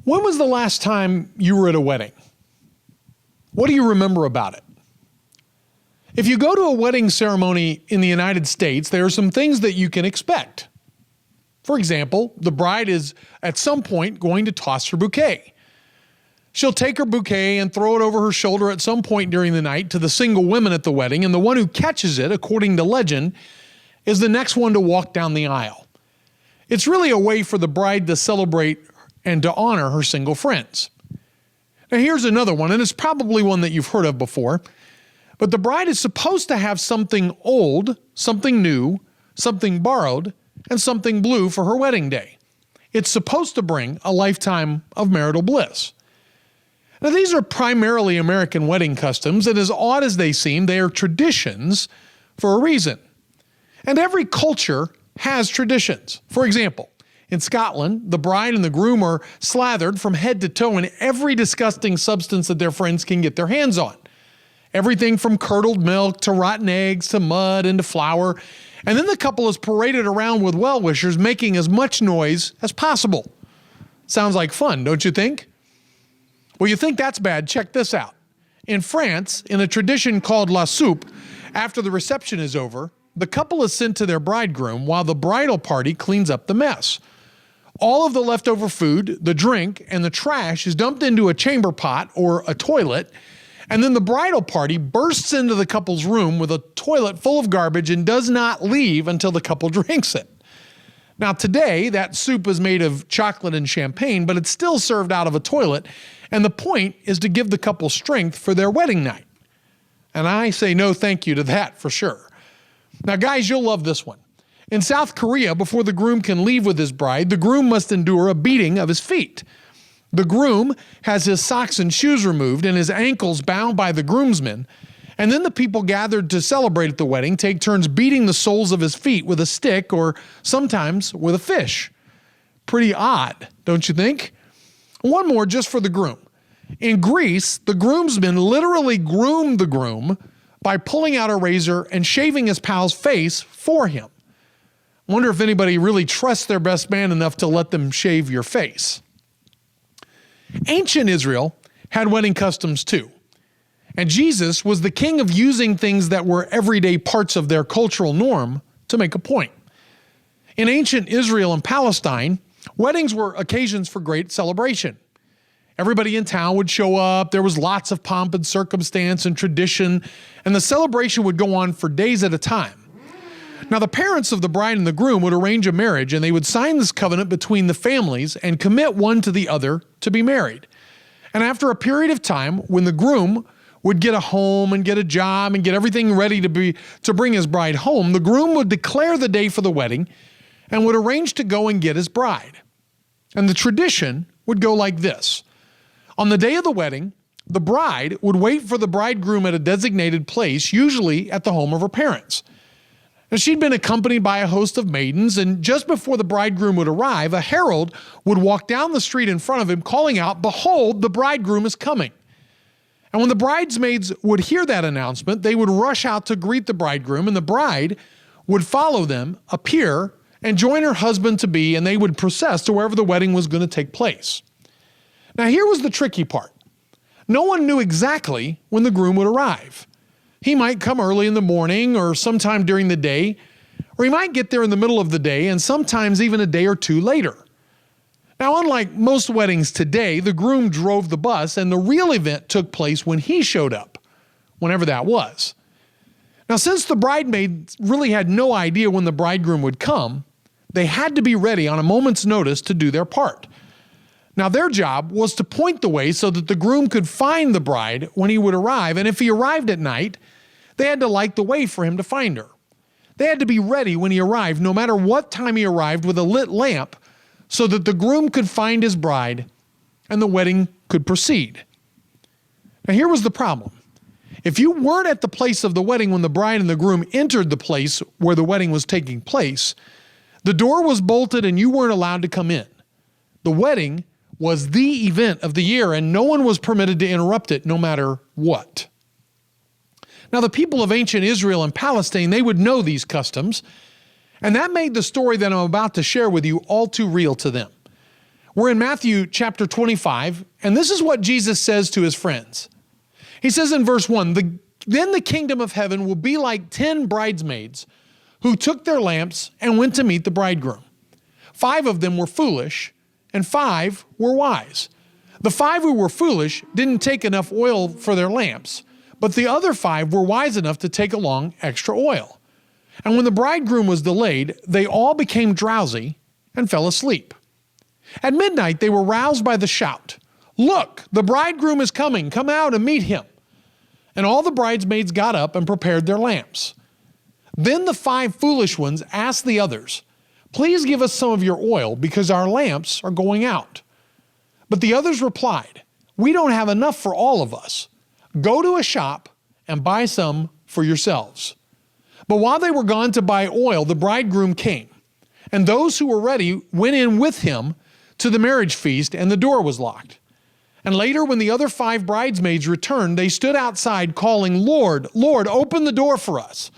When was the last time you were at a wedding? What do you remember about it? If you go to a wedding ceremony in the United States, there are some things that you can expect. For example, the bride is at some point going to toss her bouquet. She'll take her bouquet and throw it over her shoulder at some point during the night to the single women at the wedding, and the one who catches it, according to legend, is the next one to walk down the aisle. It's really a way for the bride to celebrate and to honor her single friends. Now here's another one, and it's probably one that you've heard of before, but the bride is supposed to have something old, something new, something borrowed, and something blue for her wedding day. It's supposed to bring a lifetime of marital bliss. Now these are primarily American wedding customs, and as odd as they seem, they are traditions for a reason. And every culture has traditions. For example, in Scotland, the bride and the groom are slathered from head to toe in every disgusting substance that their friends can get their hands on. Everything from curdled milk to rotten eggs to mud and to flour. And then the couple is paraded around with well-wishers making as much noise as possible. Sounds like fun, don't you think? Well, you think that's bad? Check this out. In France, in a tradition called la soupe, after the reception is over, the couple is sent to their bridegroom while the bridal party cleans up the mess. All of the leftover food, the drink, and the trash is dumped into a chamber pot or a toilet, and then the bridal party bursts into the couple's room with a toilet full of garbage and does not leave until the couple drinks it. Now today, that soup is made of chocolate and champagne, but it's still served out of a toilet, and the point is to give the couple strength for their wedding night. And I say no thank you to that for sure. Now guys, you'll love this one. In South Korea, before the groom can leave with his bride, the groom must endure a beating of his feet. The groom has his socks and shoes removed and his ankles bound by the groomsmen, and then the people gathered to celebrate at the wedding take turns beating the soles of his feet with a stick or sometimes with a fish. Pretty odd, don't you think? One more just for the groom. In Greece, the groomsmen literally groomed the groom by pulling out a razor and shaving his pal's face for him. Wonder if anybody really trusts their best man enough to let them shave your face. Ancient Israel had wedding customs too. And Jesus was the king of using things that were everyday parts of their cultural norm to make a point. In ancient Israel and Palestine, weddings were occasions for great celebration. Everybody in town would show up, there was lots of pomp and circumstance and tradition, and the celebration would go on for days at a time. Now, the parents of the bride and the groom would arrange a marriage, and they would sign this covenant between the families and commit one to the other to be married. And after a period of time, when the groom would get a home and get a job and get everything ready to bring his bride home, the groom would declare the day for the wedding and would arrange to go and get his bride. And the tradition would go like this. On the day of the wedding, the bride would wait for the bridegroom at a designated place, usually at the home of her parents. Now, she'd been accompanied by a host of maidens, and just before the bridegroom would arrive, a herald would walk down the street in front of him calling out, "Behold, the bridegroom is coming." And when the bridesmaids would hear that announcement, they would rush out to greet the bridegroom, and the bride would follow them, appear, and join her husband-to-be, and they would process to wherever the wedding was going to take place. Now, here was the tricky part. No one knew exactly when the groom would arrive. He might come early in the morning or sometime during the day, or he might get there in the middle of the day and sometimes even a day or two later. Now, unlike most weddings today, the groom drove the bus and the real event took place when he showed up, whenever that was. Now, since the bridesmaids really had no idea when the bridegroom would come, they had to be ready on a moment's notice to do their part. Now, their job was to point the way so that the groom could find the bride when he would arrive, and if he arrived at night, they had to light the way for him to find her. They had to be ready when he arrived, no matter what time he arrived, with a lit lamp so that the groom could find his bride and the wedding could proceed. Now, here was the problem. If you weren't at the place of the wedding when the bride and the groom entered the place where the wedding was taking place, the door was bolted and you weren't allowed to come in. The wedding was the event of the year, and no one was permitted to interrupt it, no matter what. Now, the people of ancient Israel and Palestine, they would know these customs, and that made the story that I'm about to share with you all too real to them. We're in Matthew chapter 25, and this is what Jesus says to his friends. He says in verse 1, "Then the kingdom of heaven will be like 10 bridesmaids who took their lamps and went to meet the bridegroom. 5 of them were foolish, and 5 were wise. The 5 who were foolish didn't take enough oil for their lamps, but the other 5 were wise enough to take along extra oil. And when the bridegroom was delayed, they all became drowsy and fell asleep. At midnight they were roused by the shout, 'Look, the bridegroom is coming, come out and meet him.' And all the bridesmaids got up and prepared their lamps. Then the 5 foolish ones asked the others, 'Please give us some of your oil, because our lamps are going out.' But the others replied, 'We don't have enough for all of us. Go to a shop and buy some for yourselves.' But while they were gone to buy oil, the bridegroom came, and those who were ready went in with him to the marriage feast, and the door was locked. And later, when the other 5 bridesmaids returned, they stood outside calling, 'Lord, Lord, open the door for us.'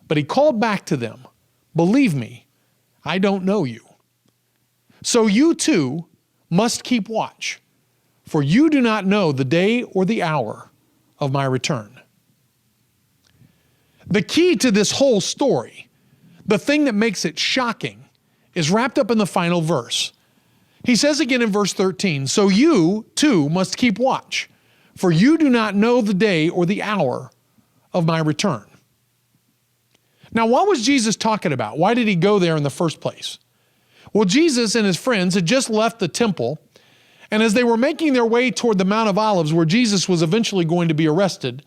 But he called back to them, 'Believe me, I don't know you. So you too must keep watch, for you do not know the day or the hour of my return.'" The key to this whole story, the thing that makes it shocking, is wrapped up in the final verse. He says again in verse 13, "So you too must keep watch, for you do not know the day or the hour of my return." Now, what was Jesus talking about? Why did he go there in the first place? Well, Jesus and his friends had just left the temple, and as they were making their way toward the Mount of Olives, where Jesus was eventually going to be arrested,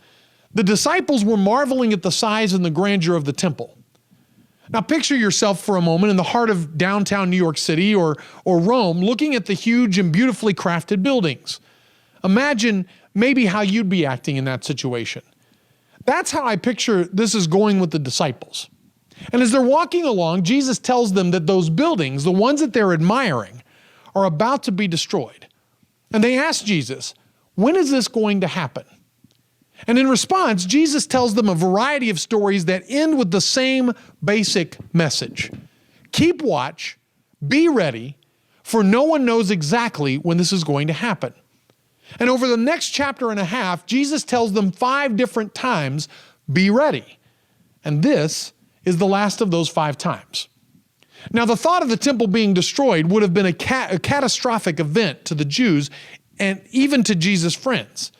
the disciples were marveling at the size and the grandeur of the temple. Now picture yourself for a moment in the heart of downtown New York City or Rome, looking at the huge and beautifully crafted buildings. Imagine maybe how you'd be acting in that situation. That's how I picture this is going with the disciples. And as they're walking along, Jesus tells them that those buildings, the ones that they're admiring, are about to be destroyed. And they ask Jesus, "When is this going to happen?" And in response, Jesus tells them a variety of stories that end with the same basic message. Keep watch, be ready, for no one knows exactly when this is going to happen. And over the next chapter and a half, Jesus tells them 5 different times, be ready. And this is the last of those 5 times. Now, the thought of the temple being destroyed would have been a catastrophic event to the Jews and even to Jesus' friends.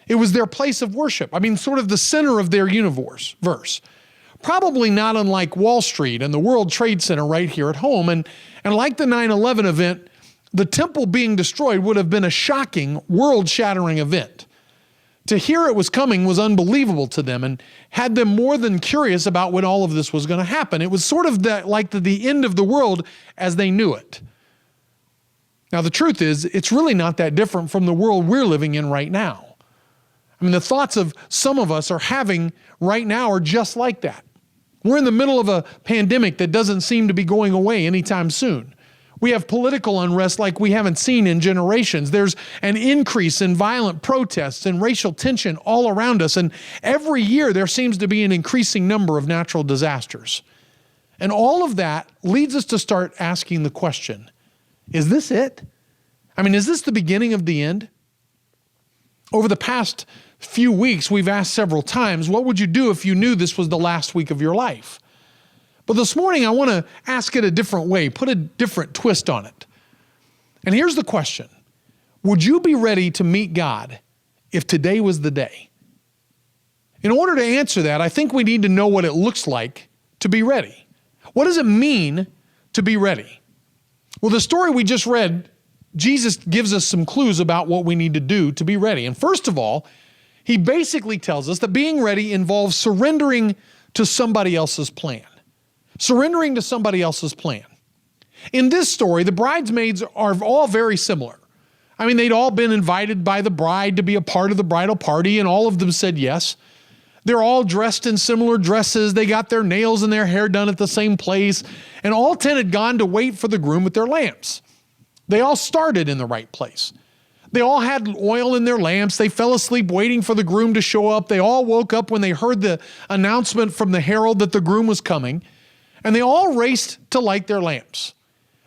It was their place of worship. I mean, sort of the center of their universe. Probably not unlike Wall Street and the World Trade Center right here at home. And like the 9/11 event, the temple being destroyed would have been a shocking, world-shattering event. To hear it was coming was unbelievable to them and had them more than curious about when all of this was going to happen. It was sort of like the end of the world as they knew it. Now, the truth is, it's really not that different from the world we're living in right now. I mean, the thoughts of some of us are having right now are just like that. We're in the middle of a pandemic that doesn't seem to be going away anytime soon. We have political unrest like we haven't seen in generations. There's an increase in violent protests and racial tension all around us. And every year there seems to be an increasing number of natural disasters. And all of that leads us to start asking the question, is this it? I mean, is this the beginning of the end? Over the past few weeks, we've asked several times, what would you do if you knew this was the last week of your life? But this morning, I want to ask it a different way, put a different twist on it. And here's the question. Would you be ready to meet God if today was the day? In order to answer that, I think we need to know what it looks like to be ready. What does it mean to be ready? Well, the story we just read, Jesus gives us some clues about what we need to do to be ready. And first of all, he basically tells us that being ready involves surrendering to somebody else's plan. Surrendering to somebody else's plan. In this story, the bridesmaids are all very similar. I mean, they'd all been invited by the bride to be a part of the bridal party, and all of them said yes. They're all dressed in similar dresses. They got their nails and their hair done at the same place, and all 10 had gone to wait for the groom with their lamps. They all started in the right place. They all had oil in their lamps. They fell asleep waiting for the groom to show up. They all woke up when they heard the announcement from the herald that the groom was coming, and they all raced to light their lamps.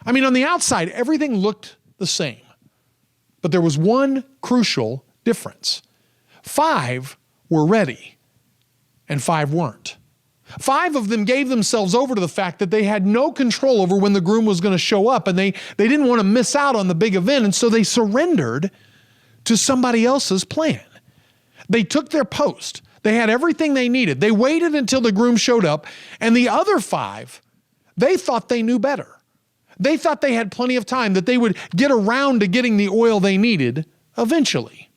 I mean, on the outside, everything looked the same. But there was one crucial difference. 5 were ready and 5 weren't. 5 of them gave themselves over to the fact that they had no control over when the groom was going to show up, and they didn't want to miss out on the big event, and so they surrendered to somebody else's plan. They took their post. They had everything they needed. They waited until the groom showed up, and the other 5, they thought they knew better. They thought they had plenty of time, that they would get around to getting the oil they needed eventually.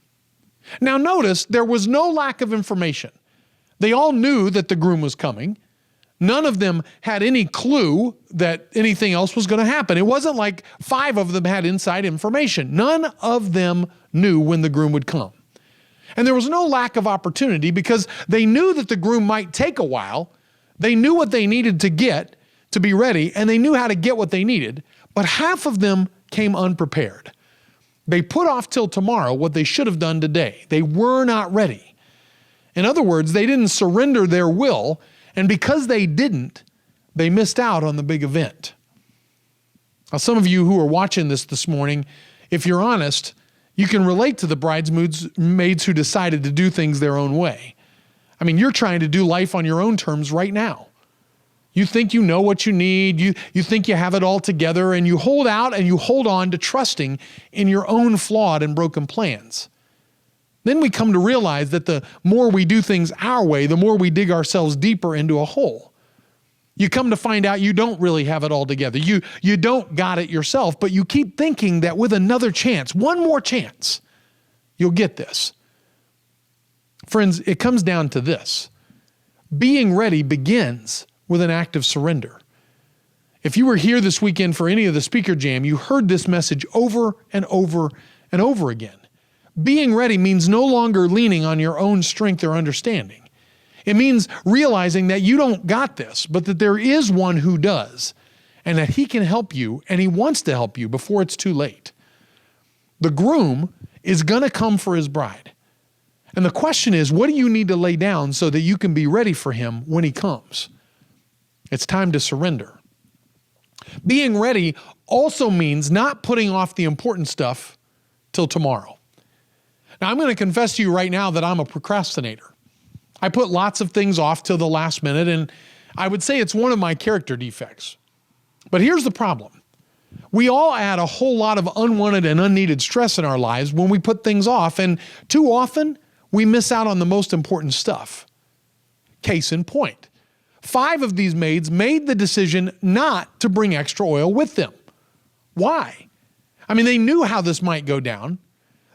Now notice, there was no lack of information. They all knew that the groom was coming. None of them had any clue that anything else was going to happen. It wasn't like 5 of them had inside information. None of them knew when the groom would come. And there was no lack of opportunity because they knew that the groom might take a while. They knew what they needed to get to be ready, and they knew how to get what they needed. But half of them came unprepared. They put off till tomorrow what they should have done today. They were not ready. In other words, they didn't surrender their will, and because they didn't, they missed out on the big event. Now, some of you who are watching this morning, if you're honest, you can relate to the bridesmaids who decided to do things their own way. I mean, you're trying to do life on your own terms right now. You think you know what you need, you think you have it all together, and you hold out and you hold on to trusting in your own flawed and broken plans. Then we come to realize that the more we do things our way, the more we dig ourselves deeper into a hole. You come to find out you don't really have it all together. You don't got it yourself, but you keep thinking that with another chance, one more chance, you'll get this. Friends, it comes down to this. Being ready begins with an act of surrender. If you were here this weekend for any of the Speaker Jam, you heard this message over and over and over again. Being ready means no longer leaning on your own strength or understanding. It means realizing that you don't got this, but that there is one who does, and that he can help you, and he wants to help you before it's too late. The groom is going to come for his bride. And the question is, what do you need to lay down so that you can be ready for him when he comes? It's time to surrender. Being ready also means not putting off the important stuff till tomorrow. Now, I'm going to confess to you right now that I'm a procrastinator. I put lots of things off till the last minute, and I would say it's one of my character defects. But here's the problem. We all add a whole lot of unwanted and unneeded stress in our lives when we put things off, and too often we miss out on the most important stuff. Case in point, 5 of these maids made the decision not to bring extra oil with them. Why? I mean, they knew how this might go down.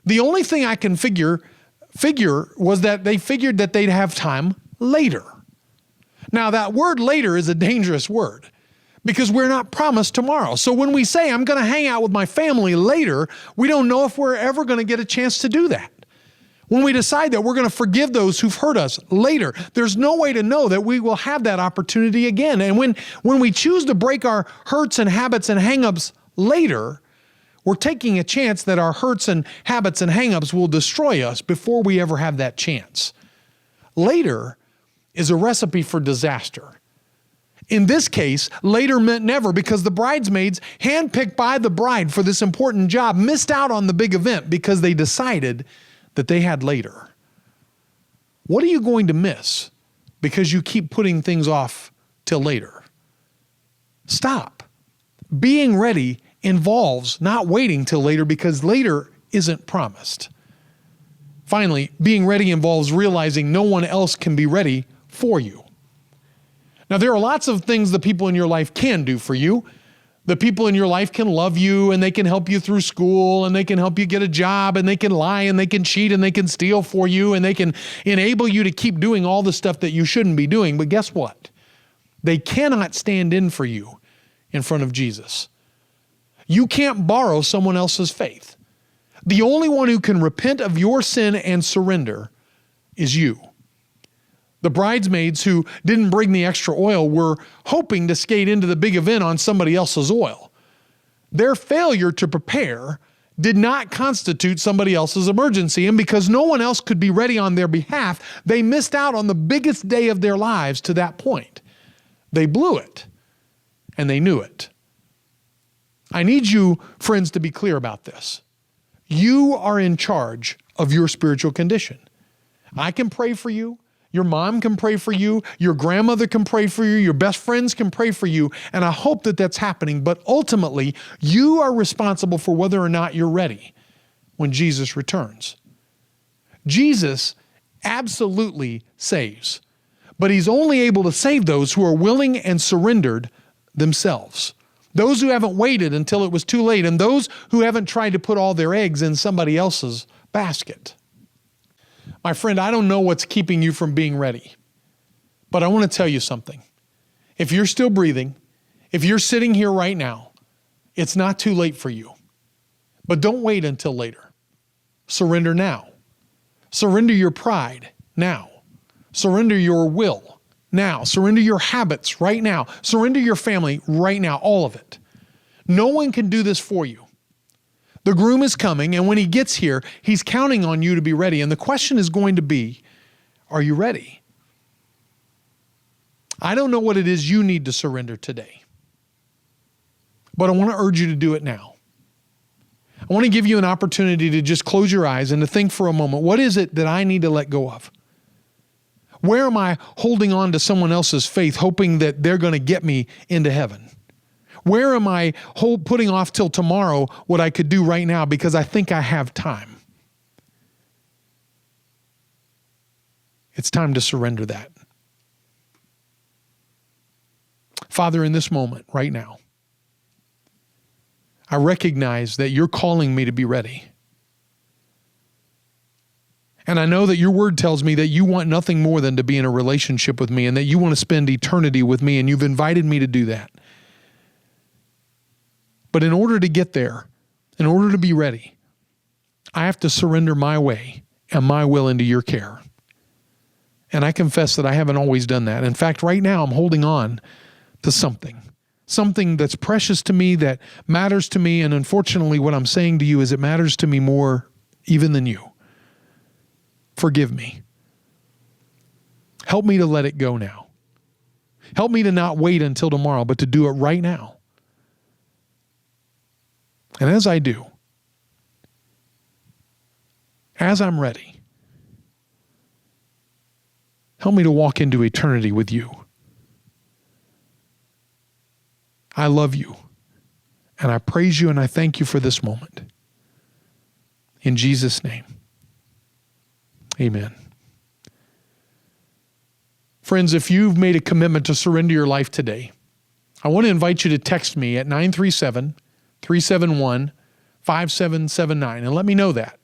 The only thing I can figure was that they figured that they'd have time later. Now, that word later is a dangerous word because we're not promised tomorrow. So when we say, I'm going to hang out with my family later, we don't know if we're ever going to get a chance to do that. When we decide that we're going to forgive those who've hurt us later, there's no way to know that we will have that opportunity again. And when we choose to break our hurts and habits and hang-ups later, we're taking a chance that our hurts and habits and hang-ups will destroy us before we ever have that chance. Later is a recipe for disaster. In this case, later meant never because the bridesmaids, handpicked by the bride for this important job, missed out on the big event because they decided that they had later. What are you going to miss because you keep putting things off till later? Stop. Being ready involves not waiting till later because later isn't promised. Finally, being ready involves realizing no one else can be ready for you. Now, there are lots of things the people in your life can do for you. The people in your life can love you, and they can help you through school, and they can help you get a job, and they can lie, and they can cheat, and they can steal for you, and they can enable you to keep doing all the stuff that you shouldn't be doing. But guess what? They cannot stand in for you in front of Jesus. You can't borrow someone else's faith. The only one who can repent of your sin and surrender is you. The bridesmaids who didn't bring the extra oil were hoping to skate into the big event on somebody else's oil. Their failure to prepare did not constitute somebody else's emergency, and because no one else could be ready on their behalf, they missed out on the biggest day of their lives to that point. They blew it, and they knew it. I need you, friends, to be clear about this. You are in charge of your spiritual condition. I can pray for you. Your mom can pray for you. Your grandmother can pray for you. Your best friends can pray for you. And I hope that that's happening. But ultimately, you are responsible for whether or not you're ready when Jesus returns. Jesus absolutely saves, but he's only able to save those who are willing and surrendered themselves. Those who haven't waited until it was too late, and those who haven't tried to put all their eggs in somebody else's basket. My friend, I don't know what's keeping you from being ready, but I want to tell you something. If you're still breathing, if you're sitting here right now, it's not too late for you. But don't wait until later. Surrender now. Surrender your pride now. Surrender your will now. Surrender your habits right now. Surrender your family right now, all of it. No one can do this for you. The groom is coming, and when he gets here, he's counting on you to be ready. And the question is going to be, are you ready? I don't know what it is you need to surrender today, but I want to urge you to do it now. I want to give you an opportunity to just close your eyes and to think for a moment, what is it that I need to let go of? Where am I holding on to someone else's faith, hoping that they're going to get me into heaven? Where am I putting off till tomorrow what I could do right now because I think I have time? It's time to surrender that. Father, in this moment, right now, I recognize that you're calling me to be ready. And I know that your word tells me that you want nothing more than to be in a relationship with me and that you want to spend eternity with me, and you've invited me to do that. But in order to get there, in order to be ready, I have to surrender my way and my will into your care. And I confess that I haven't always done that. In fact, right now I'm holding on to something that's precious to me, that matters to me. And unfortunately, what I'm saying to you is it matters to me more even than you. Forgive me. Help me to let it go now. Help me to not wait until tomorrow, but to do it right now. And as I do, as I'm ready, help me to walk into eternity with you. I love you, and I praise you, and I thank you for this moment. In Jesus' name, amen. Friends, if you've made a commitment to surrender your life today, I want to invite you to text me at 937-371-5779 and let me know that.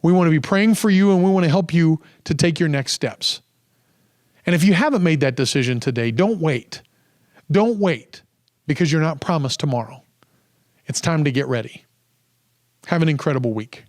We want to be praying for you, and we want to help you to take your next steps. And if you haven't made that decision today, don't wait. Don't wait, because you're not promised tomorrow. It's time to get ready. Have an incredible week.